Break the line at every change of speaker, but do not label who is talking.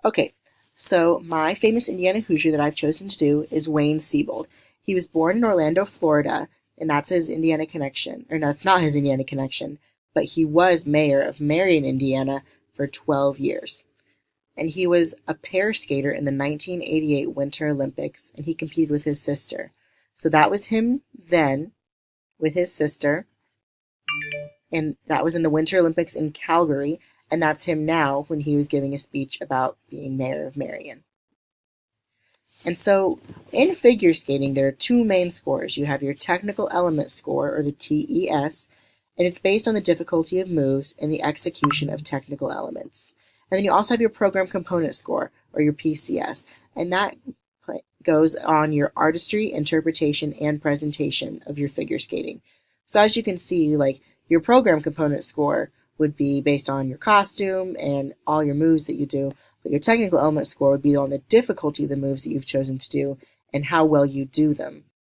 Okay, so my famous Indiana Hoosier that I've chosen to do is Wayne Siebold. He was born in Orlando, Florida, and that's his Indiana connection. Or no, it's not his Indiana connection, but he was mayor of Marion, Indiana for 12 years. And he was a pair skater in the 1988 Winter Olympics, and he competed with his sister. So that was him then with his sister, and that was in the Winter Olympics in Calgary, and that's him now when he was giving a speech about being mayor of Marion. And so in figure skating, there are two main scores. You have your technical element score, or the TES, and it's based on the difficulty of moves and the execution of technical elements. And then you also have your program component score, or your PCS, and that goes on your artistry, interpretation, and presentation of your figure skating. So as you can see, like your program component score would be based on your costume and all your moves that you do, but your technical element score would be on the difficulty of the moves that you've chosen to do and how well you do them.